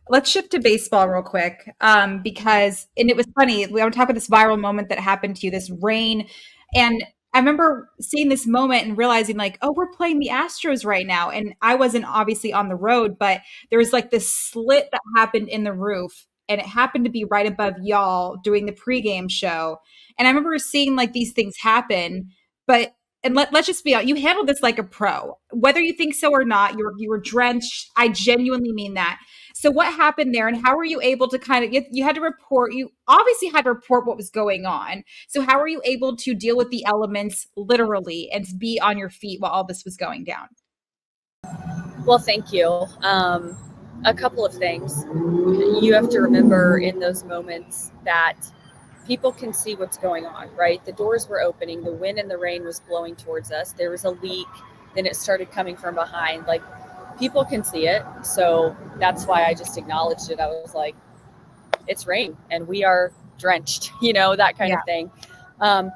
let's shift to baseball real quick. Because and it was funny. We were talking about this viral moment that happened to you, this rain. And I remember seeing this moment and realizing like, oh, we're playing the Astros right now. And I wasn't obviously on the road, but there was like this slit that happened in the roof. And it happened to be right above y'all doing the pregame show. And I remember seeing like these things happen, but and let's just be honest, you handled this like a pro. Whether you think so or not, you were drenched. I genuinely mean that. So what happened there and how were you able to kind of you had to report, you obviously had to report what was going on. So how were you able to deal with the elements literally and be on your feet while all this was going down? Well, thank you. A couple of things. You have to remember in those moments that people can see what's going on, right? The doors were opening, the wind and the rain was blowing towards us. There was a leak, then it started coming from behind. Like, people can see it. So that's why I just acknowledged it. I was like, it's rain and we are drenched, that kind Yeah. of thing. Um,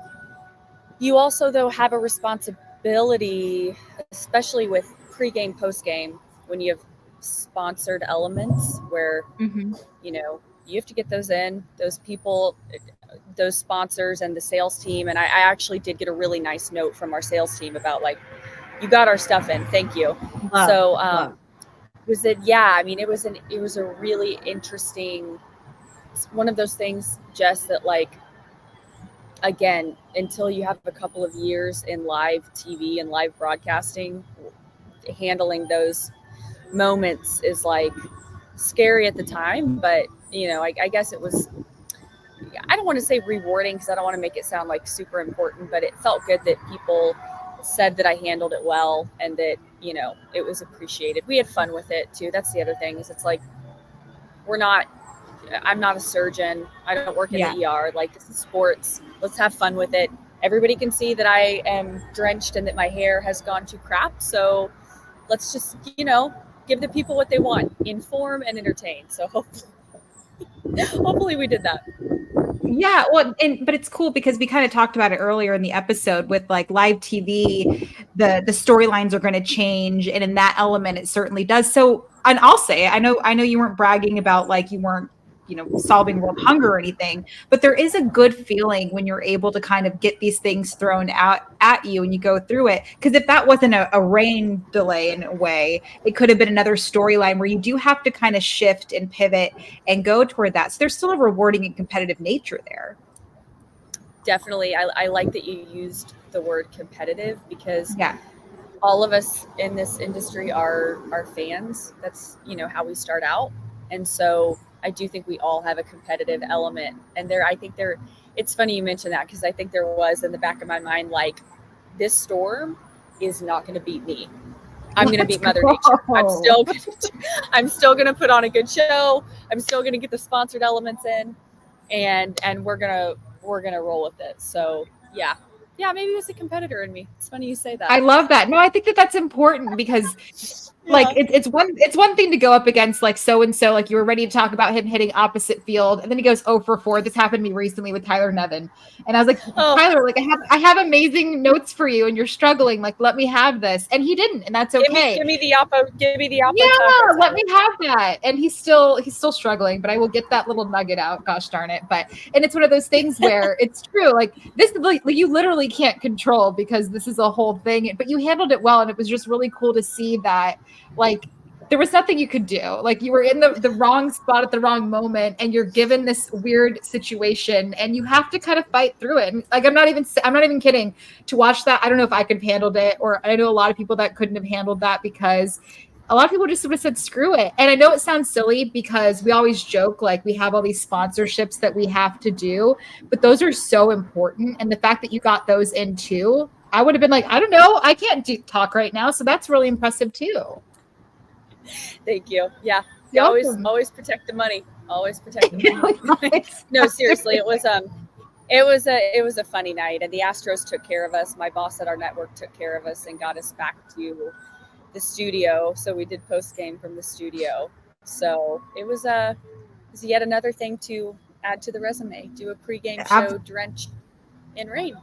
you also, though, have a responsibility, especially with pregame, postgame, when you have sponsored elements where, Hmm. you have to get those in, those people, those sponsors and the sales team. And I actually did get a really nice note from our sales team about like, you got our stuff in. Thank you. Love, So, love. was it, yeah, I mean, it was a really interesting, one of those things, Jess, that like, again, until you have a couple of years in live TV and live broadcasting, handling those moments is like scary at the time. But, I guess it was, I don't want to say rewarding because I don't want to make it sound like super important, but it felt good that people said that I handled it well and that, it was appreciated. We had fun with it too. That's the other thing is it's like, we're not, I'm not a surgeon. I don't work in the Yeah. ER. Like, this is sports. Let's have fun with it. Everybody can see that I am drenched and that my hair has gone to crap. So let's just, give the people what they want, inform and entertain. So hopefully we did that. Yeah, well, but it's cool because we kind of talked about it earlier in the episode with like live TV, the storylines are going to change, and in that element, it certainly does. So, and I'll say, I know you weren't bragging about like you weren't, solving world hunger or anything, but there is a good feeling when you're able to kind of get these things thrown out at you and you go through it. Because if that wasn't a rain delay in a way, it could have been another storyline where you do have to kind of shift and pivot and go toward that. So there's still a rewarding and competitive nature there. Definitely. I like that you used the word competitive because Yeah. all of us in this industry are fans. That's, how we start out. And so I do think we all have a competitive element. And I think it's funny you mentioned that because I think there was in the back of my mind, like, this storm is not going to beat me. I'm going to Let's beat Mother Nature. go. I'm still going to put on a good show. I'm still going to get the sponsored elements in, and we're gonna roll with it. So yeah, maybe it was a competitor in me. It's funny you say I that. love that. No, I think that that's important because like Yeah. it's one thing to go up against like so and so, like you were ready to talk about him hitting opposite field, and then he goes 0 for 4. This happened to me recently with Tyler Nevin, and I was like, Oh, Tyler, like I have amazing notes for you, and you're struggling. Like let me have this, and he didn't, and that's give me okay. give me the oppo Yeah, taco, let me Tyler. have that. And he's still struggling, but I will get that little nugget out. Gosh darn it! But and it's one of those things where it's true. Like this, like you literally can't control because this is a whole thing. But you handled it well, and it was just really cool to see that. Like there was nothing you could do. Like you were in the wrong spot at the wrong moment, and you're given this weird situation, and you have to kind of fight through it. And, like I'm not even kidding. To watch that, I don't know if I could have handled it, or I know a lot of people that couldn't have handled that because a lot of people just would have said screw it. And I know it sounds silly because we always joke like we have all these sponsorships that we have to do, but those are so important. And the fact that you got those in too, I would have been like, I don't know, I can't talk right now. So that's really impressive too. Thank you. Yeah, you You're welcome. always protect the money. Always protect the money. No, seriously, it was a funny night, and the Astros took care of us. My boss at our network took care of us and got us back to the studio. So we did post game from the studio. So it was yet another thing to add to the resume. Do a pregame show drenched in rain.